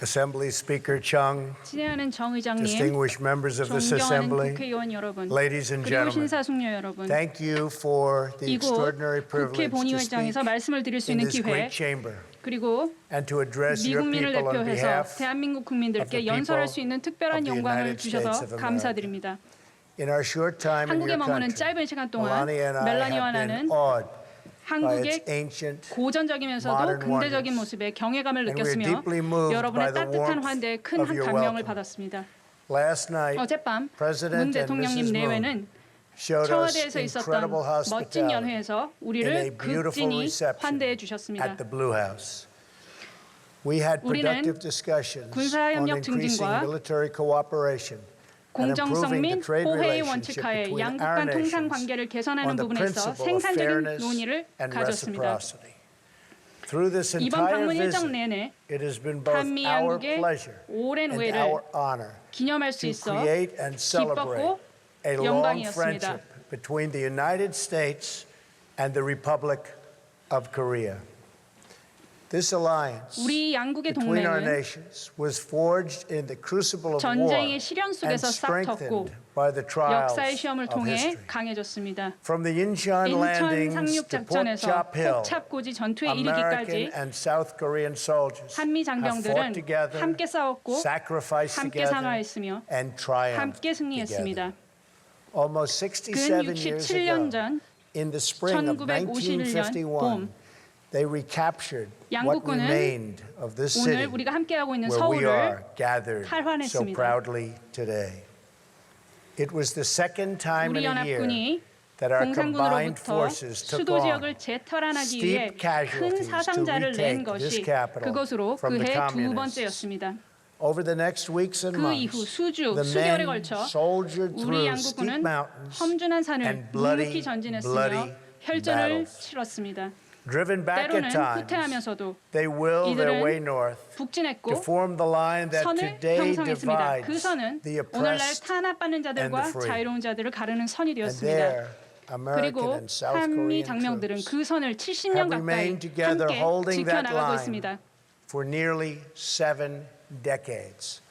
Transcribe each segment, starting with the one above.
Assembly Speaker Chung, 친애하는 정 의장님, distinguished members of this 존경하는 assembly, 국회의원 여러분, ladies and 그리고 gentlemen, 신사숙녀 여러분, thank you for the 이곳 extraordinary 국회 privilege to speak 본회의장에서 말씀을 드릴 수 in 있는 this 기회, great chamber 그리고 and to address your 미국민을 people on 대표해서 behalf 대한민국 of 국민들께 the 연설할 people 수 있는 of 특별한 the 영광을 United States 주셔서 of America. 감사드립니다. In our short time in 한국에 your 머무는 country, 짧은 시간 동안 Melania and I 멜라니아와 have been 나는 awed by its 한국의 ancient 고전적이면서도 modern 근대적인 wonders. 모습에 경외감을 And we are 느꼈으며 deeply moved 여러분의 by the 따뜻한 warmth 환대에 큰 of your 감명을 welcome. 받았습니다. Last night, 어젯밤 President 문 and 대통령님 Mrs. Moon 내외는 showed us 청와대에서 있었던 incredible 멋진 hospitality 연회에서 in a 우리를 beautiful 극진히 reception 환대해 주셨습니다. at the Blue House. We had productive discussions on 군사협력 increasing 증진과 military cooperation and 공정성 improving the 및 trade 호혜의 relationship 원칙하에 between 양국 our 간 통상 nations 관계를 on 개선하는 the 부분에서 principle of 생산적인 fairness 논의를 and 가졌습니다. reciprocity. Through this 이번 entire 방문 일정 visit, 내내 it has been both 한미 our 양국의 pleasure 오랜 and 우애를 our honor 기념할 수 to 있어 create and celebrate 기뻤고 a long 영광이었습니다. friendship between the United States and the Republic of Korea. This alliance 우리 양국의 between our 동맹은 nations was forged in the crucible of war 전쟁의 시련 and 속에서 싹 텄고 strengthened by the trials 역사의 시험을 of 통해 history. 강해졌습니다. From the Incheon 인천 landings 상륙 to Port 작전에서 Chop Hill, 폭착고지 전투에 American 이르기까지 and South Korean soldiers 한미 have 장병들은 fought together, 함께 싸웠고 sacrificed 함께 together, 산화했으며 and triumphed 함께 승리했습니다. together. Almost 근 67 years 67년 ago, 전 in the spring of 1951년 1951, 봄 they recaptured what 양국군은 remained of this city 오늘 우리가 함께하고 있는 where we are 서울을 gathered so 탈환했습니다. proudly today. It was the second time 우리 in a year 연합군이 that our combined 공산군으로부터 forces took 수도 on 지역을 재탈환하기 위해 steep 큰 casualties to 사상자를 낸 retake this 것이 capital 그것으로 from the 그해 두 communists. 번째였습니다. Over the next weeks and 그 이후 months, 수주, the 수개월에 men 걸쳐 soldiered 우리 through steep 양국군은 mountains 험준한 산을 and bloody, 묵묵히 전진했으며 bloody 혈전을 battles. 치렀습니다. Driven back 때로는 at times, 후퇴하면서도 they will their way 이들은 north to 북진했고 form the line that 선을 today 형성했습니다. 그 divides 선은 the 오늘날 oppressed 탄압받는 and 자들과 the free. 자유로운 자들을 가르는 선이 And 되었습니다. there, American 그리고 and South 한미 Korean 장병들은 troops 그 선을 70년 have 가까이 remained together 함께 holding that 지켜나가고 line 있습니다. for nearly 7 decades.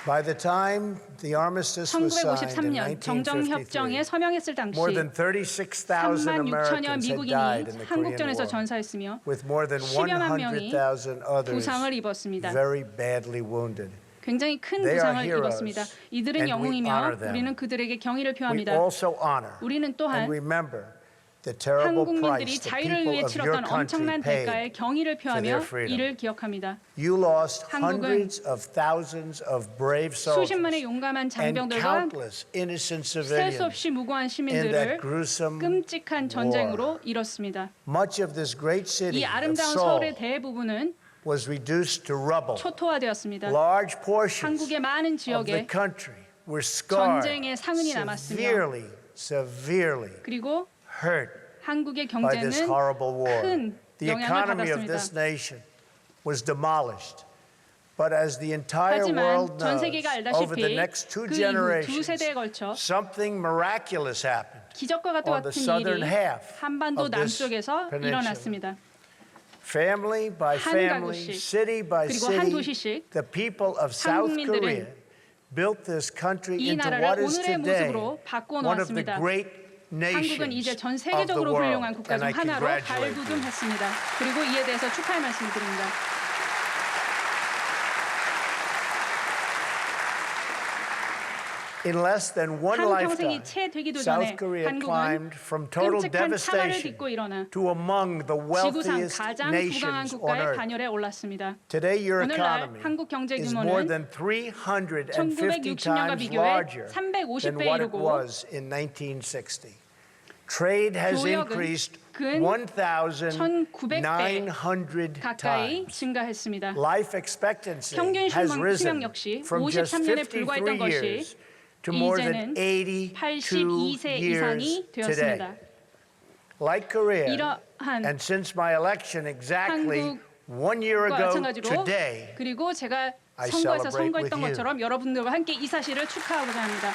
By the time the armistice was signed in 1953년 정정협정에 1953, 서명했을 당시 more than 36,000 3만 6천여 Americans had 미국인이 died in the Korean 한국전에서 War, 전사했으며 with more than 10여만 명이 100,000 others 부상을 입었습니다. very badly wounded. 굉장히 큰 They are 부상을 heroes, 입었습니다. 이들은 and we honor 영웅이며 them. 우리는 그들에게 경의를 We 표합니다. also honor 우리는 또한 and remember the terrible 한국민들이 price the 자유를 people 위해 of your 치렀던 country 엄청난 대가에 paid. 경의를 표하며 their freedom. 이를 기억합니다. You lost 한국은 hundreds of thousands of brave 수십만의 soldiers 용감한 and 장병들과 countless innocent 셀 수 civilians 없이 무고한 in 시민들을 that gruesome 끔찍한 전쟁으로 잃었습니다. Much of this great city 이 of 아름다운 Seoul 서울의 대부분은 was reduced to rubble. 초토화되었습니다. Large portions 한국의 많은 of the 지역에 country were scarred, 전쟁의 상흔이 남았으며 severely 그리고 hurt 한국의 by this 경제는 horrible war. 큰 The 영향을 economy of 받았습니다. this nation was demolished. But as the entire 하지만 world 전 knows, 세계가 over the 알다시피 next two 그 이후 두 generations, 세대에 걸쳐 something miraculous happened 기적과 on the 같은 southern 일이 half 한반도 of this 남쪽에서 peninsula. 일어났습니다. Family by 한 family, 가구씩, city by 그리고 한 city, 도시씩 the people of South 한국민들은 Korea built this country 이 into 나라를 what is 오늘의 today 모습으로 바꾸어 one of the 놓았습니다. great 한국은 이제 nations 전 of the 세계적으로 world. 훌륭한 국가 And 중 I 하나로 congratulate you. 발돋움했습니다. 그리고 이에 대해서 축하의 말씀을 드립니다. In less than one 한 lifetime, 평생이 채 되기도 전에 South Korea 한국은 climbed from total 끔찍한 차가를 devastation 딛고 일어나 to among the 지구상 wealthiest 가장 부강한 nations on 국가의 earth. 반열에 올랐습니다. Today, your 오늘날 economy 한국 경제 is more 규모는 than 350 1960년과 times 비교해 larger 350배 than what it 이르고 was in 1960. Trade has 교역은 increased 근 1900배 1,900 가까이 times. 증가했습니다. Life expectancy 평균 has 수명 risen 역시 from just 53년에 53 불과했던 것이 years to more than 이제는 82 82세 years 이상이 today. 되었습니다. Like Korea, 이러한 and since my election exactly 한국 1 year 과 ago 마찬가지로 today, 그리고 제가 I 선거에서 celebrate 선거했던 with you. 것처럼 여러분들과 함께 이 사실을 축하하고자 합니다.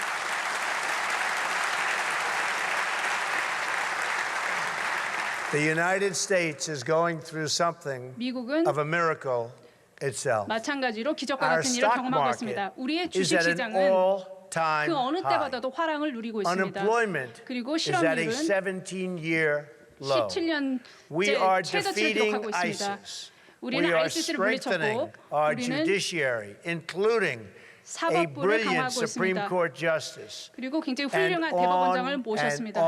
The United States is going through something 미국은 of a miracle itself. 마찬가지로 기적과 Our 같은 일을 stock 경험하고 market 있습니다. 우리의 is at an 주식시장은 all-time 그 어느 high. 때보다도 화랑을 누리고 있습니다. Unemployment 그리고 is at a 실업률은 17-year low. 17년째 We are 최저치를 defeating 기록하고 있습니다. ISIS. 우리는 We are 아이시스를 strengthening 물리쳤고 our 우리는 judiciary, including a 사법부를 brilliant 강화하고 Supreme 있습니다. Court justice. 그리고 굉장히 And 훌륭한 대법원장을 on 모셨습니다.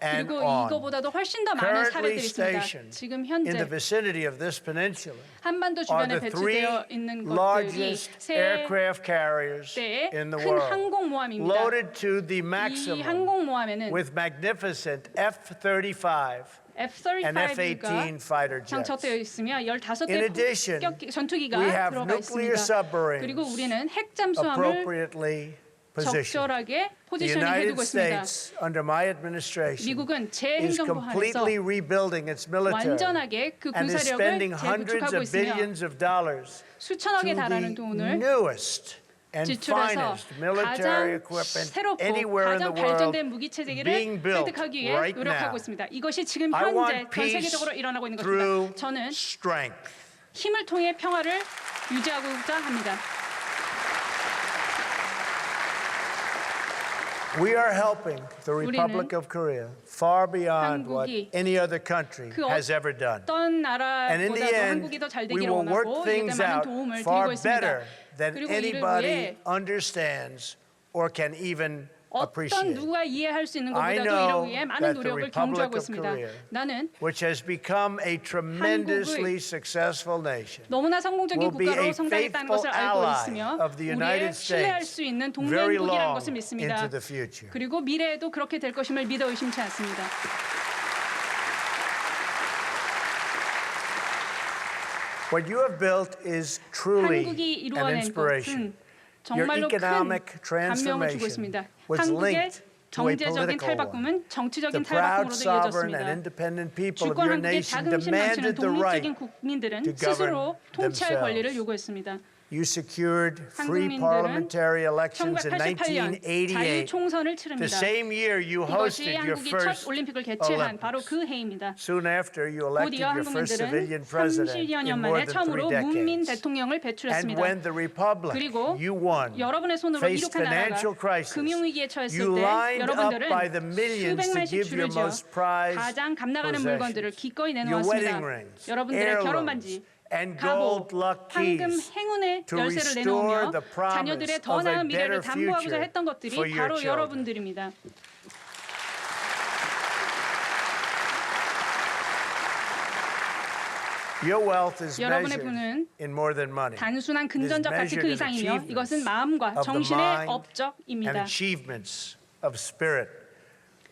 and 그리고 on. 이거보다도 훨씬 더 많은 Currently 사례들이 있습니다. stationed 지금 in the 현재 vicinity of this peninsula 한반도 are 주변에 the three 배치되어 있는 것들이 largest 세 aircraft carriers 대의 in the 큰 world, 항공모함입니다. loaded to the 이 maximum 항공모함에는 with magnificent F-35 and F-35가 F-18 fighter jets. 장착되어 있으며 In 15대 addition, 폭격 전투기가 we have 들어가 nuclear 있습니다. submarines 그리고 우리는 핵 잠수함을 appropriately positioned. 적절하게 The 포지셔닝 United 해두고 있습니다. States, under my administration, 미국은 제 is 행정부 하에서 completely rebuilding its military 완전하게 그 and is 군사력을 spending hundreds 재구축하고 of 있으며 billions of dollars 수천억에 to 달하는 the 돈을 newest and 지출해서 finest military 가장 equipment 새롭고 anywhere in the 가장 world 발전된 무기 체계를 being built 획득하기 위해 right 노력하고 now. 있습니다. 이것이 지금 I 현재 want 전 peace 세계적으로 일어나고 있는 through 것입니다. 저는 strength. 힘을 통해 평화를 유지하고자 합니다. We are helping the Republic of Korea far beyond what 한국이 any other country 그 has ever done. 어떤 And in the 나라보다도 end, 한국이 더 잘 we 되기를 will work 원하고 things 이에 많은 out 도움을 far 드리고 있습니다. better than 그리고 이를 anybody 위해 understands or can even 어떤 appreciate. 누가 이해할 수 있는 I 것보다도 know 이를 위해 많은 that the 노력을 Republic 경주하고 of 있습니다. Korea, 나는 which has become a tremendously successful nation, 너무나 성공적인 will be 국가로 a 성장했다는 faithful 것을 알고 ally 있으며 of the 우리의 United 신뢰할 States 수 있는 very 동맹국이라는 long 것을 믿습니다. into the future. 그리고 미래에도 그렇게 될 것임을 믿어 의심치 않습니다. What you have built is truly 한국이 an 이루어낸 inspiration. 것은 정말로 큰 economic 감명을 주고 transformation 있습니다. was 한국의 linked to a 경제적인 political one. 탈바꿈은 정치적인 The proud, 탈바꿈으로도 sovereign, and 이어졌습니다. independent people of 주권 your 한국의 nation 자긍심 넘치는 demanded the right. 독립적인 국민들은 to govern 스스로 통치할 themselves. 권리를 요구했습니다. You secured free 한국민들은 parliamentary elections in 1988년 1988, 자유총선을 the 치릅니다. same year you 이것이 hosted your 한국이 first 첫 올림픽을 개최한 Olympics. 바로 그 해입니다. Soon after, you 곧 elected 이어 your first civilian 한국민들은 president 30여 년 in more 만에 than 3 처음으로 국민 decades. 대통령을 And 배출했습니다. when the republic 그리고 you won 여러분의 손으로 faced 이룩한 나라가 financial crisis, 금융위기에 처했을 you 때 lined up 여러분들은 by the millions to 수백만씩 give 줄을 your 지어 most prized 가장 값나가는 물건들을 possessions, 기꺼이 your wedding 내놓았습니다. rings, 여러분들의 결혼 반지, heirlooms, and 가보, gold luck 황금 keys 행운의 to 열쇠를 restore 내놓으며 the promise 자녀들의 더 of a 나은 미래를 better 담보하고자 future 했던 것들이 for your 바로 children. 여러분들입니다. Your wealth is 여러분의 measured 부는 in more than money. 단순한 금전적 가치 그 measured in 이상이며 achievements 이것은 마음과 of the 정신의 mind and 업적입니다. achievements of spirit.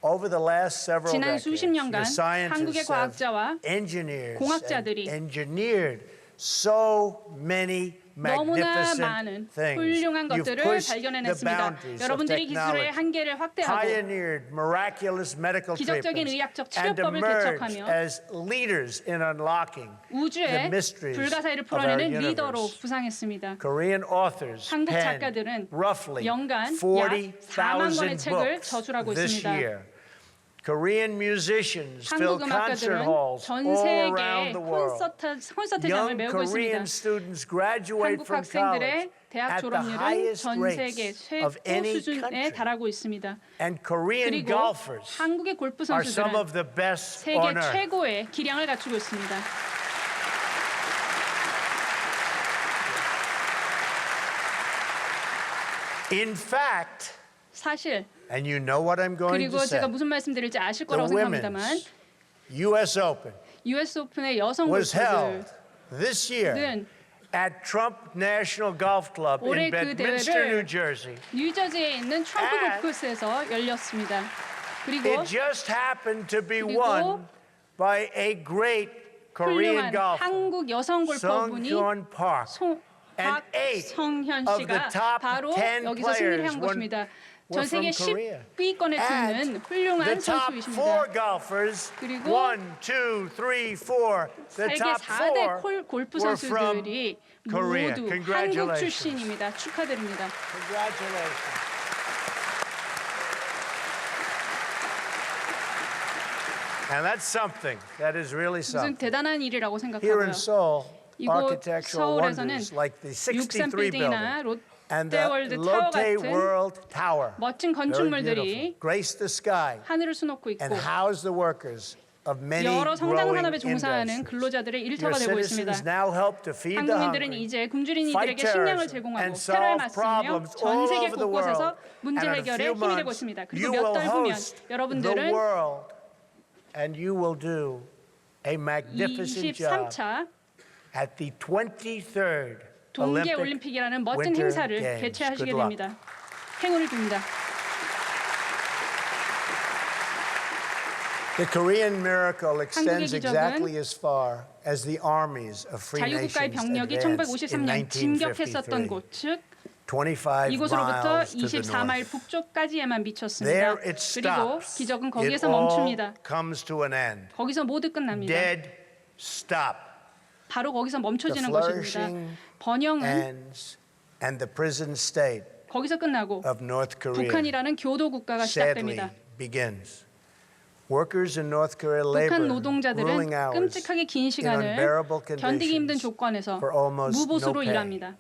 Over the last several 지난 decades, 수십 년간 your 한국의 scientists have 과학자와 engineers 공학자들이 and engineered so many 너무나 magnificent 많은 things. 훌륭한 You've 것들을 pushed the 발견해냈습니다. boundaries of 여러분들이 기술의 technology, 한계를 확대하고 pioneered miraculous medical 기적적인 treatments, 의학적 and 치료법을 emerged 개척하며 as leaders in unlocking the 우주의 mysteries 불가사의를 of our 풀어내는 리더로 universe. 부상했습니다. Korean authors 한국 penned 작가들은 roughly 연간 약 4만 권의 40,000 책을 books 저술하고 this 있습니다. year. Korean musicians fill 한국 concert 음악가들은 halls 전 all 세계의 around the world. 콘서트장을 Young 메우고 있습니다. Korean students graduate 한국 from 학생들의 college 대학 at the 졸업률은 highest 전 세계 rates 최고 of any 수준에 country. 달하고 있습니다. And Korean 그리고 golfers 한국의 골프 are some 선수들은 of the best 세계 on earth. 최고의 기량을 갖추고 있습니다. In fact, 사실 and you know what I'm going 그리고 to say, 제가 무슨 말씀드릴지 아실 the 거라고 생각합니다만 women's U.S. Open US 오픈의 여성 was held 골퍼들은 this year at Trump National Golf Club 올해 in 그 Bedminster, 대회를 New Jersey. 뉴저지에 있는 트럼프 And 골프스에서 열렸습니다. 그리고 It just happened to be 그리고 won by a great Korean 훌륭한 golfer, 한국 여성 골퍼분이 Sunghyun Park. And 8 박성현 of the 씨가 top 바로 10 여기서 승리를 players 한 것입니다. were 전 세계 from Korea. 10위권에 드는 And 훌륭한 the top 4 선수이십니다. golfers, 그리고 1, 2, 3, 4, the 세계 top 4대 4 골프 were from 선수들이 Korea. 모두 한국 Congratulations. 출신입니다. 축하드립니다. Congratulations. And that's something. That is really 무슨 something. 대단한 일이라고 Here 생각하고요. in Seoul, 이곳 architectural 서울에서는 wonders like the 63 63 빌딩이나 building and the 롯데월드 타워 Lotte 같은 World Tower, 멋진 very 건축물들이 beautiful, grace the sky 하늘을 수놓고 있고 and house the workers of many 여러 성장 growing 산업에 종사하는 industries. 근로자들의 Your 일터가 되고 있습니다. citizens now help to feed the 한국민들은 hungry, 이제 굶주린 fight 이들에게 식량을 terrorism, 제공하고 and 테러에 solve 맞서며 problems 전 all 세계 over the 곳곳에서 world. 문제 And in a 해결에 few 힘이 되고 months, 있습니다. you 그리고 몇 will 달 후면 host the 여러분들은 world, and you will do a magnificent job 23차 at the 23rd 동계 Olympic 올림픽이라는 멋진 Winter 행사를 Games. 개최하시게 Good luck. 됩니다. 행운을 빕니다. The Korean miracle extends 한국의 기적은 exactly as far as the armies of free 자유국가의 nations 병력이 advanced in 1953년 진격했었던 1953. 곳, 즉 25 이곳으로부터 miles to the 24마일 north. 북쪽까지에만 미쳤습니다. There it 그리고 stops. 기적은 It 거기에서 all 멈춥니다. comes to an end. 거기서 모두 끝납니다. Dead stop. 바로 거기서 The 멈춰지는 것입니다. flourishing 번영은 ends and the prison state 거기서 끝나고 of North Korea 북한이라는 교도 국가가 sadly 시작됩니다. begins. Workers in North Korea labor 북한 grueling 노동자들은 hours 끔찍하게 긴 in 시간을 unbearable 견디기 힘든 conditions 조건에서 for almost no 무보수로 pay. 일합니다.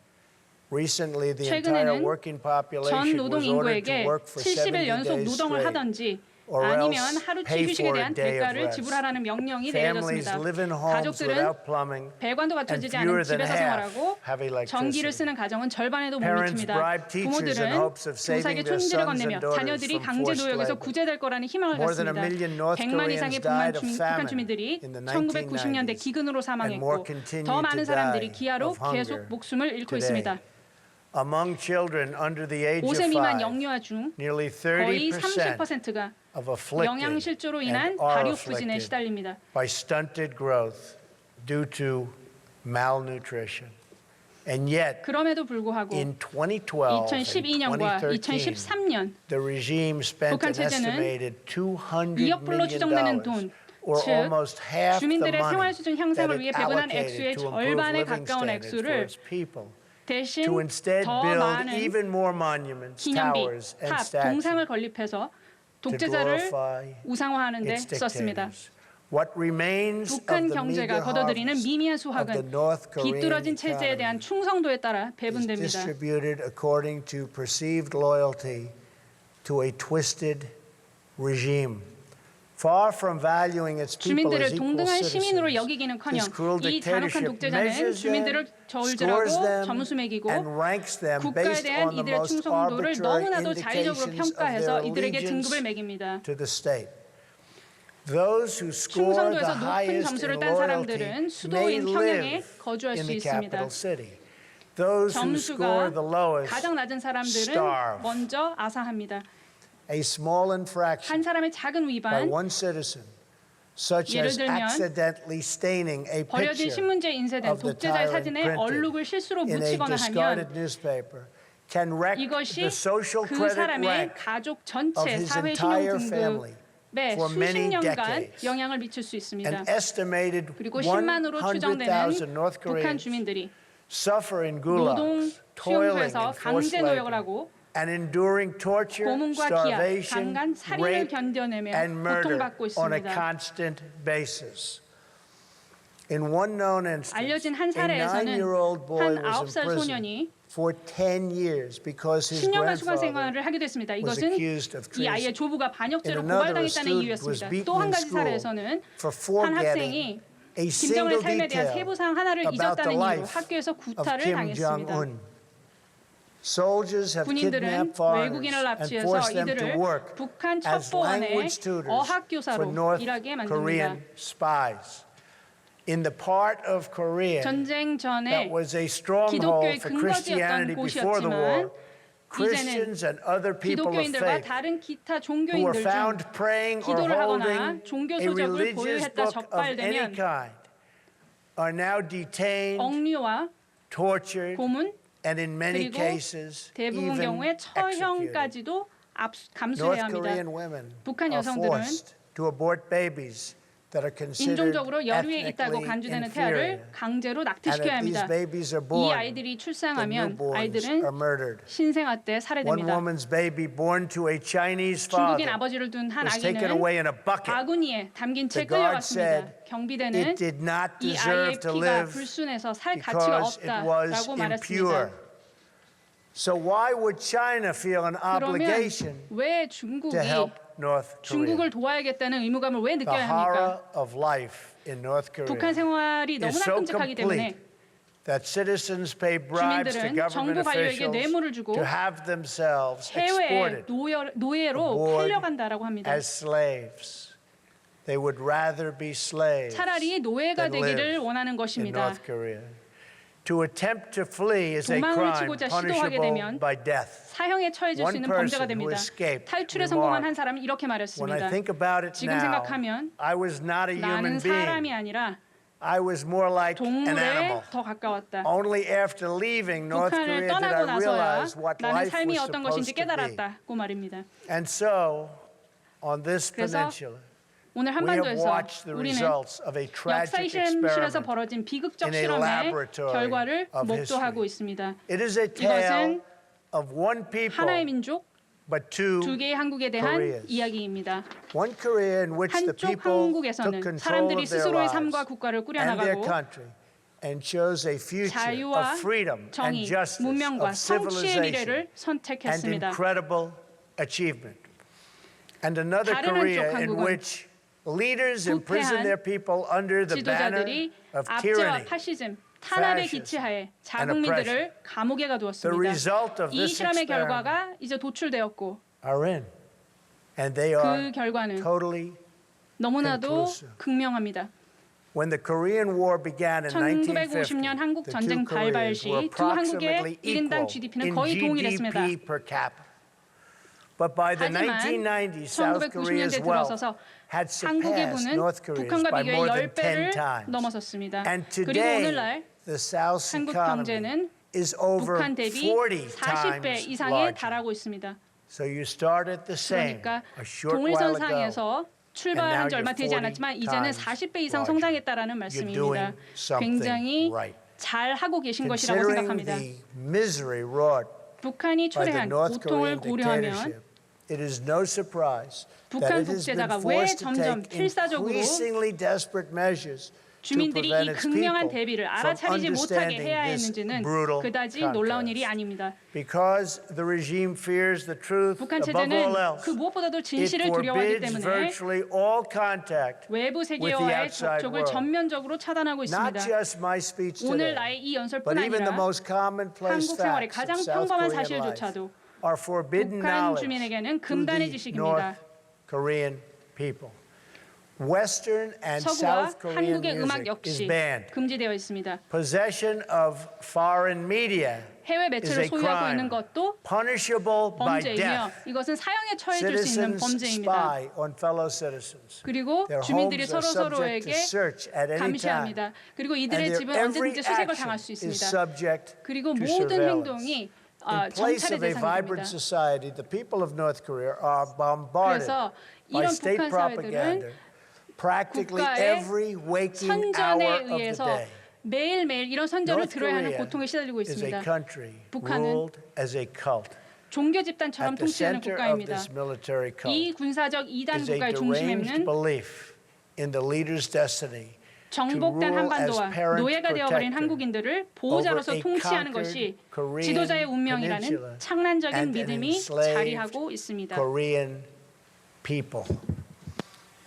Recently, the entire 최근에는 working 전 population 노동 was ordered to 인구에게 work for 70일 70 연속 days 노동을 straight, 하든지 or 아니면 else 하루치 pay 휴식에 for a 대한 day of 대가를 rest. 지불하라는 명령이 Families 내려졌습니다. live in homes 가족들은 without plumbing, 배관도 and 갖춰지지 fewer 않은 than 집에서 half 생활하고 have 전기를 electricity. 쓰는 가정은 절반에도 못 Parents 미칩니다. bribe teachers in 부모들은 hopes of saving 교사에게 their 총질을 sons 건네며 and daughters 자녀들이 from 강제 forced 노역에서 labor. 구제될 거라는 희망을 More than a 갖습니다. million North 100만 이상의 Koreans died of 북한 famine 주민들이 in the 1990년대 1990s, 기근으로 and more 사망했고 continue 더 많은 to 사람들이 die 기아로 of hunger 계속 목숨을 잃고 today. 있습니다. Among children under the age of 5세 미만 5, 영유아 중 nearly 거의 30% 30%가 of afflicted 영양실조로 인한 and are 발육부진에 afflicted 시달립니다. by stunted growth due to malnutrition. And yet, 그럼에도 불구하고 in 2012 and 2012년과 2013, 2013년 the regime spent 북한 an 체제는 estimated $200 2억 불로 추정되는 million, 돈, or 즉 almost half the 주민들의 money 생활 수준 향상을 that 위해 it 배분한 allocated 액수의 to improve 절반에 living 가까운 standards for 액수를 its people, 대신 to instead 더 build 많은 even more monuments, 기념비, towers, and 탑, statues 동상을 건립해서 to 독재자를 glorify 우상화하는 데 its 썼습니다. dictators. What remains of 북한 the 경제가 meager 거둬들이는 harvest 미미한 of the 수확은 North Korean 비뚤어진 체제에 대한 economy 충성도에 따라 is 배분됩니다. distributed according to perceived loyalty to a twisted regime. Far from valuing its people as 주민들을 equal 동등한 시민으로 citizens, 여기기는커녕 this cruel 이 잔혹한 dictatorship 독재자는 measures 주민들을 them, 저울질하고 scores them, 점수 매기고 and ranks them 국가에 based 대한 on the 이들의 most 충성도를 arbitrary 너무나도 indications 자의적으로 of 평가해서 their 이들에게 allegiance 등급을 매깁니다. to the state. Those who score the 충성도에서 높은 highest 점수를 in 딴 사람들은 loyalty may 수도인 평양에 live 거주할 in 수 the 있습니다. capital city. Those who score 점수가 the lowest 가장 낮은 사람들은 starve. 먼저 아사합니다. A small infraction 한 사람의 작은 by 위반, one citizen, such 예를 as 들면 accidentally staining a 버려진 picture 신문지에 인쇄된 of the 독재자의 tyrant 사진에 printed 얼룩을 실수로 in a 묻히거나 discarded 하면 newspaper can wreck 이것이 the social 그 credit 사람의 rank 가족 of 전체 his 사회 entire 신용 family 등급에 for many 수십 년간 decades. 영향을 미칠 수 있습니다. An estimated 그리고 10만으로 추정되는 100,000 North 북한 Koreans 주민들이 suffer in 노동 gulags, toiling 수용소에서 in forced 강제 노역을 labor, 하고 and enduring torture, 고문과 기아, starvation, 강간, 살인을 rape, 견뎌내며 and murder 고통받고 on a 있습니다. constant basis. In one known instance, 알려진 한 a 사례에서는 9-year-old boy 한 was 9살 in prison 소년이 for 10 years because his 10년간 수감 grandfather 생활을 하게 됐습니다. was 이것은 accused of 이 아이의 treason. 조부가 반역죄로 In another, a 고발당했다는 student was 이유였습니다. beaten 또 한 in 가지 school 사례에서는 for 한 forgetting 학생이 a 김정은의 single 삶에 대한 detail 세부사항 하나를 about the 잊었다는 이유로 life 학교에서 of 구타를 Kim 당했습니다. Jong-un. Soldiers have 군인들은 kidnapped foreigners 외국인을 and 납치해서 forced them to 이들을 work 북한 as 첩보원의 language tutors for 어학교사로 North 일하게 만듭니다. Korean spies. In the part of Korea 전쟁 전에 that was a stronghold 기독교의 for 근거지였던 Christianity before the war, 곳이었지만 Christians and other people of 기독교인들과 faith 다른 기타 who were 종교인들 중 found praying or 기도를 하거나 holding 종교 a 소적을 religious 보유했다 book of any 적발되면 kind are now detained, 억류와 tortured, 고문 and in many 그리고 cases 대부분 even 경우에 executed. 처형까지도 감수해야 North 합니다. Korean women 북한 are 여성들은 forced to abort babies that are considered 인종적으로 여류에 있다고 ethnically 간주되는 inferior. 태아를 강제로 And 낙태시켜야 if these 합니다. babies are 이 born, 아이들이 the 출생하면 newborns 아이들은 are murdered. 신생아 때 One 살해됩니다. woman's baby born to a Chinese 중국인 father 아버지를 둔 한 was taken 아기는 away in a bucket. 바구니에 담긴 채 The guard 끌려갔습니다. said 경비대는 it did not 이 아이의 deserve to 피가 live 불순해서 살 가치가 because it was 없다라고 impure. 말했습니다. So why would China feel an 그러면 obligation 왜 to 중국이 help North Korea? 중국을 도와야겠다는 의무감을 왜 The 느껴야 horror 합니까? of life in North 북한 Korea 생활이 is 너무나 so 끔찍하기 때문에 complete that citizens pay bribes to 주민들은 government 정부 관료에게 officials 뇌물을 주고 to have themselves 해외에 exported 노예로 aboard 팔려간다라고 합니다. as slaves. They would rather be slaves 차라리 노예가 than 되기를 live 원하는 in 것입니다. North Korea. To attempt to flee is a 도망을 crime 치고자 시도하게 punishable 되면 by death. 사형에 처해질 수 One 있는 person 범죄가 who 됩니다. escaped 탈출에 성공한 한 remarked, 사람이 이렇게 When I 말했습니다. think about it 지금 now, 생각하면 I was not a human 나는 being. 사람이 아니라 I was more like an 동물에 animal. 더 가까웠다. Only after leaving North 북한을 Korea did I 떠나고 나서야 realize what 나는 life 삶이 was 어떤 것인지 supposed to be. 깨달았다고 말입니다. And so, on this 그래서 peninsula, 오늘 we have 한반도에서 watched the 우리는 results of a tragic 역사의 실험실에서 experiment. 벌어진 비극적 in a 실험의 laboratory 결과를 of 목도하고 history. 있습니다. It is a tale 이것은 of one people, 하나의 민족, but two 두 개의 한국에 대한 Koreas. 이야기입니다. One Korea in which the 한쪽 people took 한국에서는 control 사람들이 of their 스스로의 lives 삶과 국가를 and their 꾸려나가고 country and chose a future 자유와 of freedom and 정의, justice, 문명과 of 성취의 civilization 미래를 and 선택했습니다. incredible achievement. And another 다른 Korea 한쪽 in 한국은 which leaders imprison 부패한 their people under the banner 지도자들이 of 압제와 tyranny. 파시즘, 탄압의 fascism, 기치하에 and 자국민들을 감옥에 The 가두었습니다. result of 이 this 실험의 experiment 결과가 이제 도출되었고 are in, and they 그 are 결과는 totally 너무나도 conclusive. 극명합니다. When the Korean War began in 1950년 1950, 한국 the 전쟁 two 발발 Koreas 시 were 두 한국의 approximately 1인당 equal GDP는 in 거의 동일했습니다. GDP per capita. But by the 하지만 1990s, South Korea's 1990년대 wealth 들어서서 had 한국의 surpassed 부는 North Korea's 북한과 by 비교해 more than 10 10배를 times. 넘어섰습니다. And 그리고 today, 오늘날 the South's 한국 economy 경제는 is over 북한 대비 40 40배 times 이상에 larger. 달하고 있습니다. So you started the same 그러니까 a short while ago. 동일선상에서 출발한 지 얼마 되지 않았지만 이제는 40배 이상 성장했다라는 말씀입니다. 굉장히 잘 하고 계신 것이라고 Considering 생각합니다. the misery wrought 북한이 by the 초래한 North 고통을 Korean 고려하면 dictatorship, it is no surprise that 북한 it has been 독재자가 왜 forced to 점점 take 필사적으로 increasingly desperate measures to 주민들이 prevent 이 its 극명한 people 대비를 from 알아차리지 못하게 understanding 해야 this 했는지는 brutal 그다지 놀라운 일이 contrast. 아닙니다. Because the regime fears the truth 북한 above all 체제는 else, 그 무엇보다도 it 진실을 두려워하기 forbids 때문에 virtually all contact 외부 with the 세계와의 outside 접촉을 world. 전면적으로 차단하고 Not 있습니다. just my speech 오늘 today, 나의 이 연설뿐 but even the 아니라 most commonplace 한국 생활의 facts 가장 of South 평범한 Korean life 사실조차도 are forbidden 북한 knowledge 주민에게는 to 금단의 the 지식입니다. North Korean people. Western and 서구와 South Korean 한국의 음악 music is 역시 banned. 금지되어 있습니다. Possession of foreign media 해외 is 매체를 a 소유하고 crime, 있는 것도 punishable by 범죄이며 death. 이것은 사형에 처해질 수 있는 Citizens 범죄입니다. spy on fellow citizens. 그리고 Their 주민들이 homes are subject 서로에게 to search at any time. 감시합니다. 그리고 And 이들의 their 집은 every 언제든지 수색을 action 당할 수 is 있습니다. subject 그리고 to 모든 surveillance. 행동이 In place 정찰의 of a vibrant 대상입니다. society, the people of North Korea are bombarded 그래서 by 이런 state 북한 propaganda 사회들은 practically 국가의 every waking hour 선전에 of the 의해서 day. 매일매일 이런 선전을 North 들어야 하는 Korea 고통에 시달리고 is a 있습니다. country 북한은 ruled as a cult. 종교 집단처럼 At the 통치하는 center of 국가입니다. this military cult 이 군사적 이단 is a 국가의 deranged 중심에는 belief in the leader's destiny 정복된 한반도와 노예가 되어버린 한국인들을 보호자로서 over a 통치하는 conquered 것이 Korean 지도자의 peninsula 운명이라는 창란적인 and an 믿음이 enslaved 자리하고 있습니다. Korean people.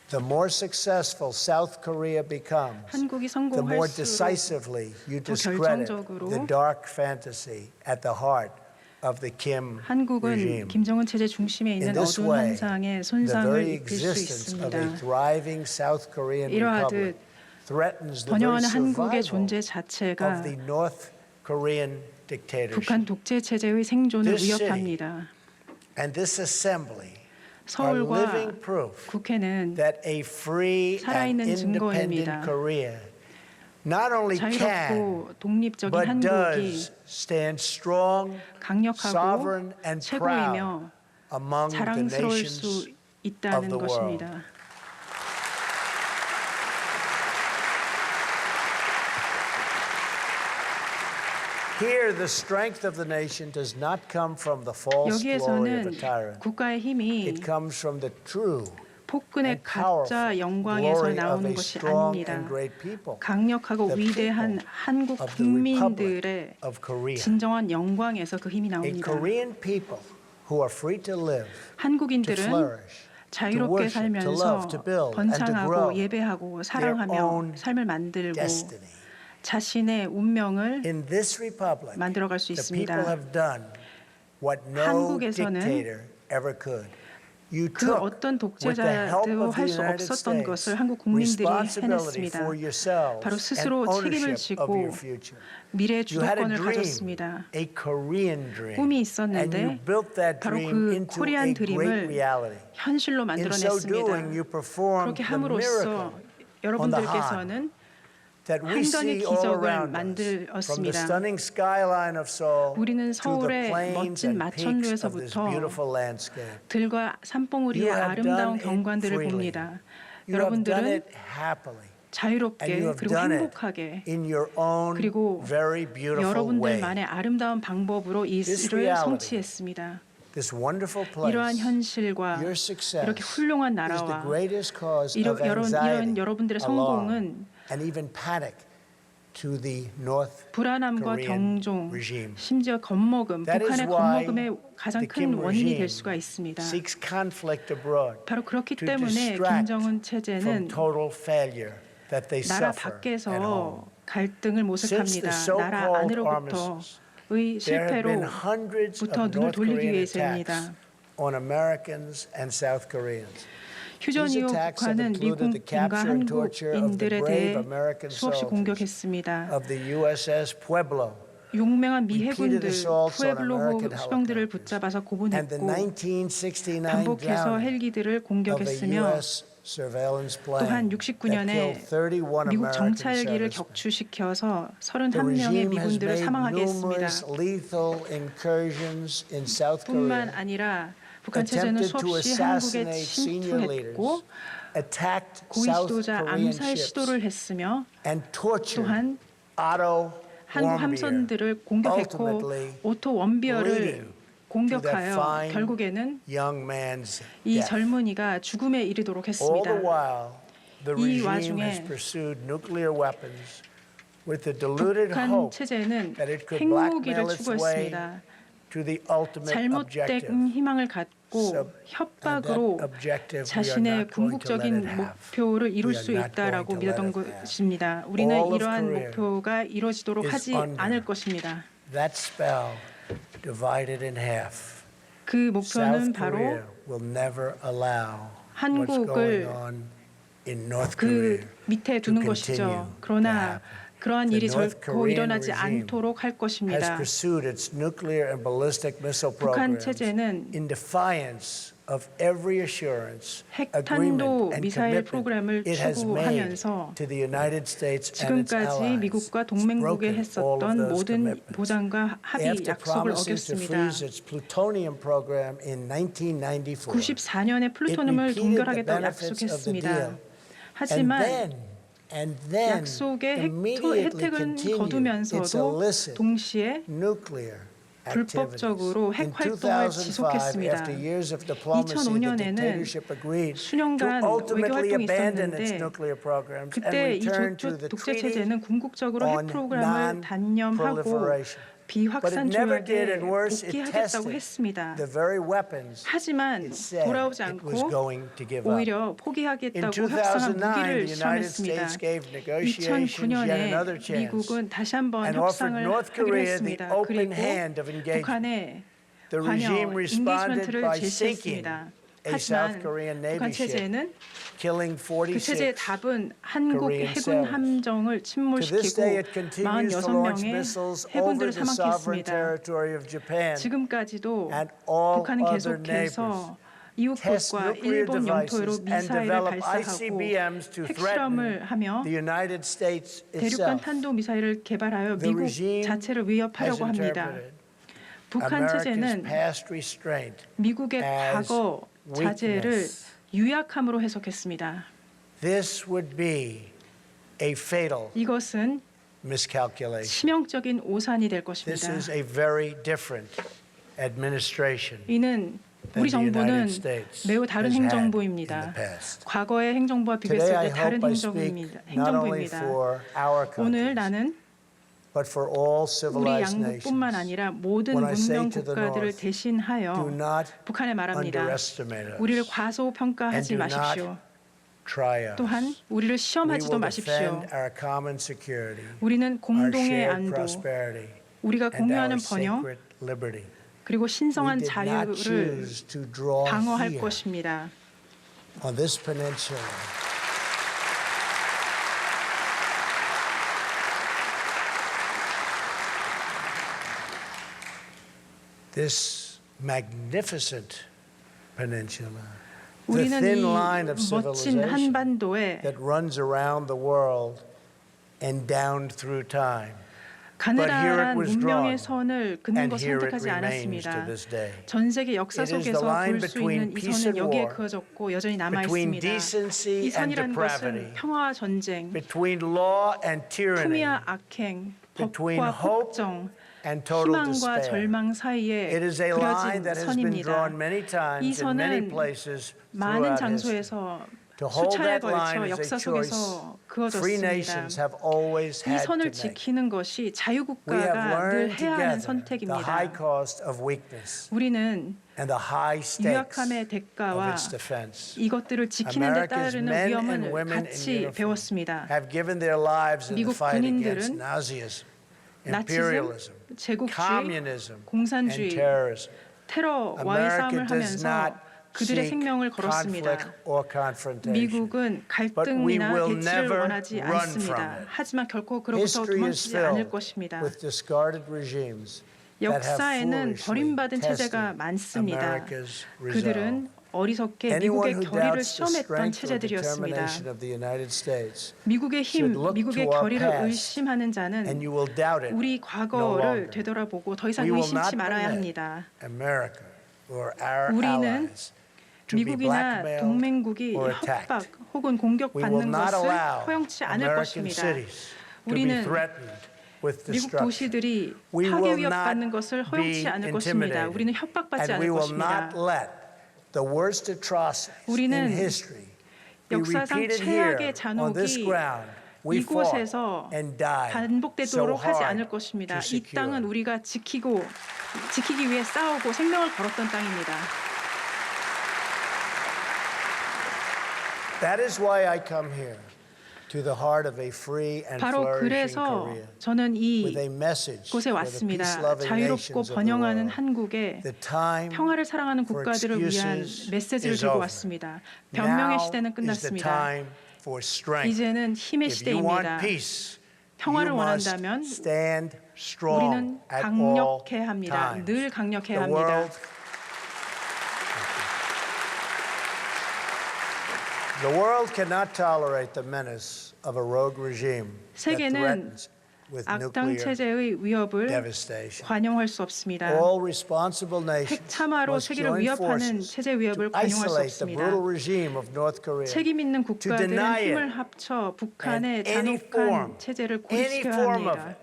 The more successful South Korea becomes, 한국이 the more 성공할수록 decisively you 더 discredit 결정적으로 the dark fantasy at the heart of the Kim 한국은 regime. 김정은 체제 중심에 In 있는 this 어두운 way, 환상에 the 손상을 very 입힐 수 existence of a 있습니다. thriving South Korean republic 이러하듯 threatens the very 번영하는 한국의 survival 존재 of 자체가 the North Korean dictatorship. 북한 독재 체제의 생존을 This city 위협합니다. And this assembly are 서울과 living proof 국회는 that a free and 살아있는 independent 증거입니다. Korea not only can 자유롭고 독립적인 but 한국이 does stand strong, 강력하고 sovereign and proud 최고이며 among the 자랑스러울 nations 수 of 있다는 the world. 것입니다. Here, the strength of the nation does not come from the false glory of 여기에서는 a tyrant. 국가의 힘이 It comes from the true 폭군의 가짜 영광에서 나오는 것이 아닙니다. 강력하고 위대한 한국 국민들의 진정한 영광에서 그 힘이 나옵니다. 한국인들은 자유롭게 살면서 번창하고 예배하고 사랑하며 삶을 만들고 자신의 운명을 만들어갈 수 있습니다. 한국에서는 그 어떤 독재자도 할 수 없었던 것을 한국 국민들이 해냈습니다. 바로 스스로 책임을 지고 미래의 주도권을 가졌습니다. 꿈이 있었는데 바로 그 코리안 드림을 현실로 만들어냈습니다. 그렇게 함으로써 여러분들께서는 한전의 기적을 만들었습니다. 우리는 서울의 멋진 마천루에서부터 들과 산봉우리의 아름다운 경관들을 봅니다. 여러분들은 자유롭게 그리고 행복하게 그리고 여러분들만의 아름다운 방법으로 이 일을 성취했습니다. 이러한 현실과 이렇게 훌륭한 나라와 이런 여러분들의 성공은 불안함과 경종, 심지어 겁먹음, 북한의 겁먹음의 가장 큰 원인이 될 수가 있습니다. 바로 그렇기 때문에 김정은 체제는 나라 밖에서 갈등을 모색합니다. 나라 안으로부터의 실패로부터 눈을 돌리기 위해서입니다. 휴전 이후 북한은 미국과 한국인들에 대해 수없이 공격했습니다. 용맹한 미 해군들 푸에블로 수병들을 붙잡아서 고문했고 반복해서 헬기들을 공격했으며 또한 69년에 미국 정찰기를 격추시켜서 31명의 미군들을 사망하게 했습니다. 뿐만 아니라 북한 체제는 수없이 한국에 침투했고 고위 지도자 암살 시도를 했으며 또한 한국 함선들을 공격했고 오토 원비어를 공격하여 결국에는 이 젊은이가 죽음에 이르도록 했습니다. 이 와중에 북한 체제는 핵무기를 추구했습니다. 잘못된 희망을 갖고 협박으로 자신의 궁극적인 목표를 이룰 수 있다라고 믿었던 것입니다. 우리는 이러한 목표가 이루어지도록 하지 않을 것입니다. 그 목표는 바로 한국을 그 밑에 두는 것이죠. 그러나 그러한 일이 결코 일어나지 않도록 할 것입니다. 북한 체제는 핵탄도 미사일 프로그램을 추구하면서 지금까지 미국과 동맹국에 했었던 모든 보장과 합의 약속을 어겼습니다. 94년에 플루토늄을 동결하겠다고 약속했습니다. 하지만 약속의 혜택은 거두면서도 동시에 불법적으로 핵 활동을 지속했습니다. 2005년에는 수년간 외교 활동이 있었는데 그때 이 독재 체제는 궁극적으로 핵 프로그램을 단념하고 비확산 조약에 복귀하겠다고 했습니다. 하지만 돌아오지 않고 오히려 포기하겠다고 협상한 무기를 시험했습니다. 2009년에 미국은 다시 한번 협상을 하기로 했습니다. 그리고 북한에 관여 인게이지먼트를 제시했습니다. 하지만 북한 체제는 그 체제의 답은 한국 해군 함정을 침몰시키고 46명의 해군들을 사망했습니다. 지금까지도 북한은 계속해서 이웃국과 일본 영토로 미사일을 발사하고 핵실험을 하며 대륙간 탄도미사일을 개발하여 미국 자체를 위협하려고 합니다. 북한 체제는 미국의 과거 자제를 유약함으로 해석했습니다. 이것은 miscalculation. 치명적인 오산이 될 This 것입니다. is a very different administration 이는 우리 정부는 매우 다른 행정부입니다. 과거의 행정부와 비교했을 때 다른 행정부입니다. 오늘 나는 우리 양국뿐만 아니라 모든 문명 국가들을 대신하여 북한에 말합니다. 우리를 과소평가하지 마십시오. 또한 우리를 시험하지도 마십시오. 우리는 공동의 안보, 우리가 공유하는 번영, 그리고 신성한 자유를 방어할 것입니다. On this peninsula, this magnificent peninsula, the 우리는 thin 이 line of 멋진 civilization 한반도에 that runs around the world and down through time. 가느다란 문명의 선을 긋는 것을 선택하지 않았습니다. 전 세계 역사 속에서 볼 수 있는 이 선은 여기에 그어졌고 여전히 남아 있습니다. 이 선이라는 것은 평화와 전쟁, 품위와 악행, 법과 폭정, 희망과 절망 사이에 그려진 선입니다. 이 선은 많은 장소에서 수차에 걸쳐 역사 속에서 그어졌습니다. 이 선을 지키는 것이 자유국가가 늘 해야 하는 선택입니다. 우리는 유약함의 대가와 이것들을 지키는 데 따르는 위험을 같이 배웠습니다. 미국 군인들은 나치즘, 제국주의, 공산주의, 테러와의 싸움을 하면서 그들의 생명을 걸었습니다. 미국은 갈등이나 대치를 원하지 않습니다. 하지만 결코 그로부터 도망치지 않을 것입니다. 역사에는 버림받은 체제가 많습니다. 그들은 어리석게 미국의 결의를 시험했던 체제들이었습니다. 미국의 힘, 미국의 결의를 의심하는 자는 우리 과거를 되돌아보고 더 이상 의심치 말아야 합니다. 우리는 미국이나 동맹국이 협박 혹은 공격받는 것을 허용치 않을 것입니다. 우리는 미국 도시들이 파괴 위협받는 것을 허용치 않을 것입니다. 우리는 협박받지 않을 것입니다. 우리는 역사상 최악의 잔혹이 이곳에서 반복되도록 하지 않을 것입니다. 이 땅은 우리가 지키기 위해 싸우고 생명을 걸었던 땅입니다. That is why I come here to the heart of a free and 바로 flourishing 그래서 Korea 저는 with a message 이곳에 for the 왔습니다. peace-loving 자유롭고 nations of the 번영하는 world. 한국에 The time 평화를 사랑하는 for 국가들을 위한 excuses 메시지를 is 들고 over. 왔습니다. 변명의 Now 시대는 is the 끝났습니다. time for strength. 이제는 힘의 If you want 시대입니다. peace, 평화를 you must 원한다면 stand strong 우리는 at all 강력해야 합니다. times. 늘 강력해야 The 합니다. world The world cannot tolerate the menace of a rogue regime that 세계는 threatens with 악당 nuclear 체제의 위협을 devastation. 관용할 수 없습니다. All responsible nations 핵참화로 must 세계를 join 위협하는 forces 체제 위협을 to 관용할 수 isolate the 없습니다. brutal regime of North Korea, 책임 있는 to 국가들은 deny 힘을 it 합쳐 북한의 and any 잔혹한 form, 체제를 any 고립시켜야 form of 합니다. it.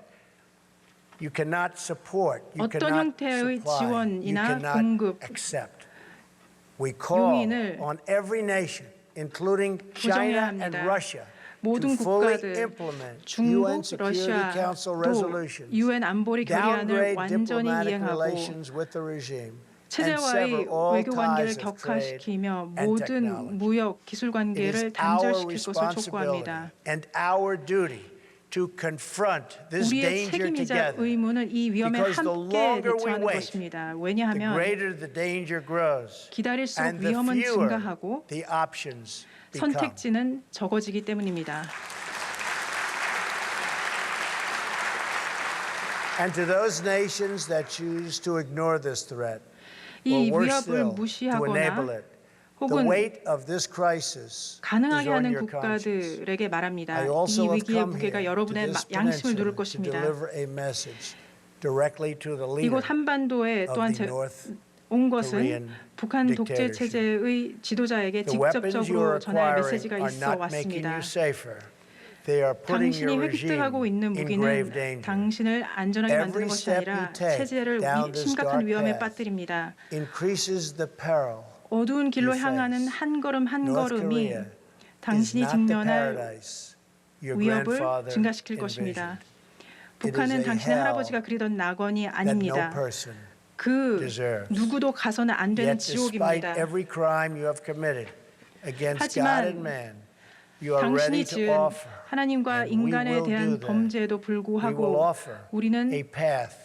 You cannot support, you 어떤 cannot 형태의 supply, you 지원이나 cannot 공급, accept. We call 용인을 on every nation, including 부정해야 China and 합니다. Russia, 모든 to fully 국가들, implement 중국, UN Security Council 러시아도 resolutions, 유엔 안보리 결의안을 downgrade 완전히 diplomatic 이행하고 relations with the regime, and 체제와의 sever all 외교 관계를 ties of trade 격화시키며 and 모든 technology. 무역 기술 It is 관계를 our 단절시킬 것을 responsibility 촉구합니다. and our duty to confront this 우리의 danger 책임이자 together. 의무는 이 위험에 Because the 함께 longer we 대처하는 wait, 것입니다. The 왜냐하면 greater the danger grows, 기다릴수록 and the 위험은 fewer 증가하고 the options become. 선택지는 적어지기 때문입니다. And to those nations that choose to ignore this threat, 이 or worse 위협을 still, to 무시하거나 enable it, the 혹은 weight of this crisis is 가능하게 on 하는 your conscience. 국가들에게 말합니다. I 이 also have 위기의 come 무게가 here to 여러분의 this 양심을 누를 peninsula to 것입니다. deliver a message directly to the leader 이곳 한반도에 of 또한 the North 온 것은 Korean 북한 독재 dictatorship. 체제의 지도자에게 The weapons you 직접적으로 are 전할 acquiring 메시지가 are 있어 not making 왔습니다. you safer. They are putting 당신이 your regime 획득하고 있는 in grave 무기는 danger. 당신을 안전하게 만드는 것이 아니라 체제를 심각한 위험에 빠뜨립니다. Increases the peril. 어두운 길로 you 향하는 face. 한 걸음 한 North 걸음이 Korea 당신이 is not the 직면할 paradise your 위협을 grandfather 증가시킬 envisioned. 것입니다. is 북한은 a 당신의 hell 할아버지가 그리던 낙원이 that no 아닙니다. person 그 deserves. 누구도 가서는 안 되는 Yet despite 지옥입니다. every crime you have committed against 하지만 God and man, you are ready 당신이 to 지은 offer 하나님과 and we 인간에 will do 대한 that. 범죄에도 we will 불구하고 offer 우리는 a path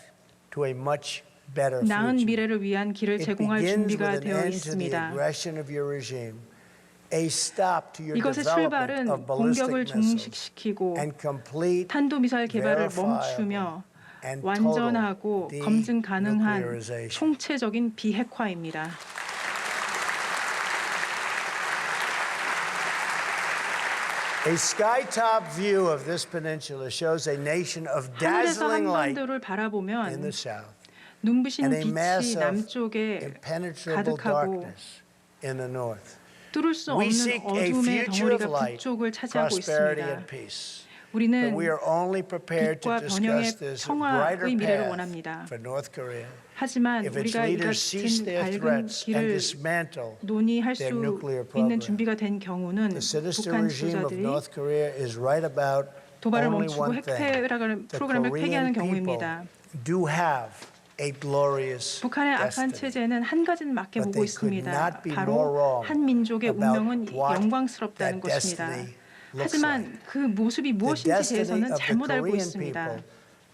to a much better 나은 future. 미래를 위한 길을 It 제공할 begins 준비가 with an 되어 end to the 있습니다. aggression of your regime, a stop to your 이것의 development 출발은 of ballistic 공격을 missiles, 종식시키고 and complete, 탄도미사일 개발을 verifiable, 멈추며 and 완전하고 total 검증 가능한 denuclearization. 총체적인 비핵화입니다. A sky-top view of this peninsula shows a nation of 하늘에서 dazzling light 한반도를 in 바라보면 the south 눈부신 and a 빛이 mass of 남쪽에 impenetrable 가득하고 darkness in the north. 뚫을 수 We 없는 seek a 어둠의 future of 덩어리가 light, 북쪽을 차지하고 prosperity, 있습니다. and peace. But 우리는 we are only prepared to 빛과 번영의 discuss this 평화의 brighter 미래를 path 원합니다. for North Korea 하지만 if its 우리가 이 leaders cease 같은 their 밝은 threats and 길을 dismantle 논의할 수 their nuclear 있는 program. 준비가 된 경우는 The sinister 북한 regime of 지도자들이 North Korea is right about 도발을 only 멈추고 one thing. 핵 The 프로그램을 폐기하는 Korean people 경우입니다. do have a glorious 북한의 악한 destiny. 체제는 한 가지는 맞게 But 보고 they could 있습니다. not be more 바로 wrong 한 민족의 about 운명은 what 영광스럽다는 that 것입니다. destiny looks 하지만 like. 그 모습이 The 무엇인지 destiny 대해서는 of the 잘못 알고 Korean 있습니다. people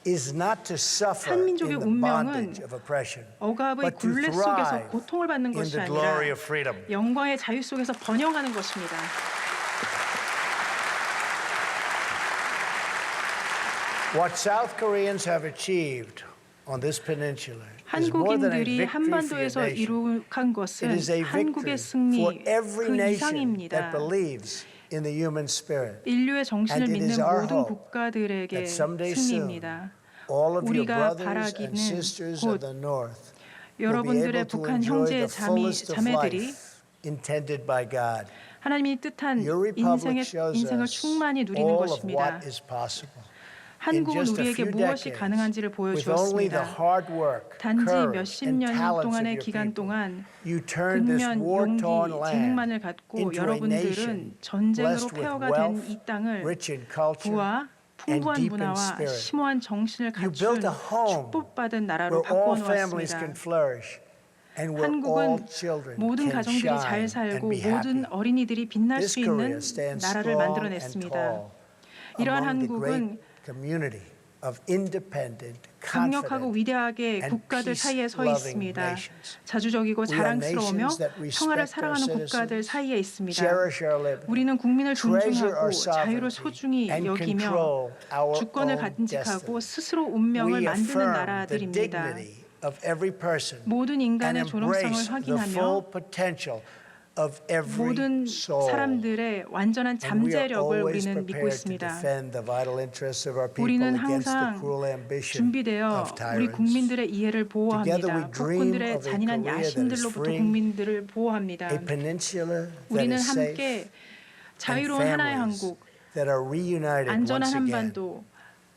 is not to suffer 한민족의 in the 운명은 bondage of oppression, 억압의 but to 굴레 속에서 thrive 고통을 받는 in 것이 the 아니라 glory of freedom. 영광의 자유 속에서 번영하는 것입니다. What South Koreans have achieved on this peninsula is more than a 한국인들이 victory for your 한반도에서 nation. 이룩한 It 것은 is a 한국의 victory 승리 for every 그 nation 이상입니다. that believes in the human spirit. 인류의 정신을 And it 믿는 is our 모든 hope 국가들에게 that someday soon 승리입니다. all of your 우리가 brothers and 바라기는 sisters 곧 of the North will be 여러분들의 able to 북한 enjoy 형제 the fullest of 자매들이 life intended by God. 하나님이 뜻한 Your republic 인생을 shows us 충만히 누리는 all of 것입니다. what is possible. 한국은 just a 우리에게 few 무엇이 decades, 가능한지를 with only the 보여주었습니다. hard work, 단지 courage, 몇십 and 년 talents of 동안의 your 기간 people, 동안 you turned this 근면, war-torn 용기, land 재능만을 갖고 into a 여러분들은 nation 전쟁으로 blessed with 폐허가 된 wealth, 이 땅을 rich in culture, 부와 and 풍부한 deep in 문화와 spirit. 심오한 정신을 You 갖춘 built a home 축복받은 나라로 where all 바꾸어 families can 놓았습니다. flourish and where all 한국은 children 모든 can 가정들이 잘 shine 살고 and be happy. 모든 어린이들이 빛날 This 수 있는 Korea stands 나라를 strong and 만들어냈습니다. tall 이러한 among the great 한국은 community of independent, 강력하고 confident, 위대하게 and 국가들 사이에 서 peace-loving 있습니다. nations. 자주적이고 We are 자랑스러우며 nations that respect 평화를 our 사랑하는 국가들 citizens, 사이에 있습니다. cherish our liberty, 우리는 국민을 treasure 존중하고 our 자유를 sovereignty, 소중히 and 여기며 control our 주권을 own 간직하고 destiny. 스스로 운명을 We 만드는 affirm the 나라들입니다. dignity of every person 모든 and 인간의 존엄성을 embrace the 확인하며 full potential of every 모든 soul. 사람들의 완전한 And we are 잠재력을 always 우리는 믿고 prepared to 있습니다. defend the vital interests of our people 우리는 against the 항상 cruel ambition 준비되어 of 우리 tyrants. 국민들의 이해를 Together 보호합니다. we dream 폭군들의 of a 잔인한 Korea that is 야심들로부터 free, 국민들을 보호합니다. A peninsula that 우리는 is safe, 함께 and 자유로운 하나의 families 한국, that are reunited 안전한 once again. 한반도,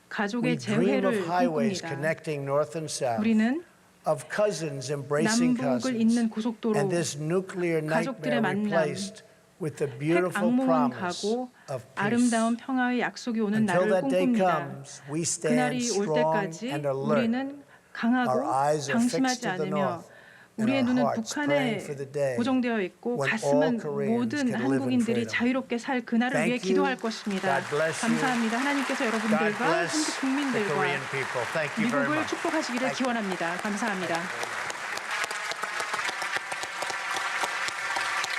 가족의 We dream of 재회를 highways 꿈꿉니다. connecting north and south, 우리는 of cousins embracing 남북을 cousins, 잇는 고속도로, and this nuclear 가족들의 nightmare 만남, replaced with the 핵 beautiful 악몽은 promise 가고 of peace. 아름다운 평화의 약속이 오는 Until 날을 that day 꿈꿉니다. comes, we stand 그날이 올 strong 때까지 and alert. 우리는 강하고 Our eyes are 방심하지 fixed to the 않으며 north, and 우리의 our 눈은 hearts praying 북한에 for the day 고정되어 있고 when 가슴은 all Koreans 모든 can live in 한국인들이 freedom. 자유롭게 살 그날을 위해 Thank you. 기도할 것입니다. God bless you. 감사합니다. 하나님께서 God 여러분들과 bless 한국 the 국민들과 Korean people. Thank you very 미국을 much. 축복하시기를 기원합니다. 감사합니다.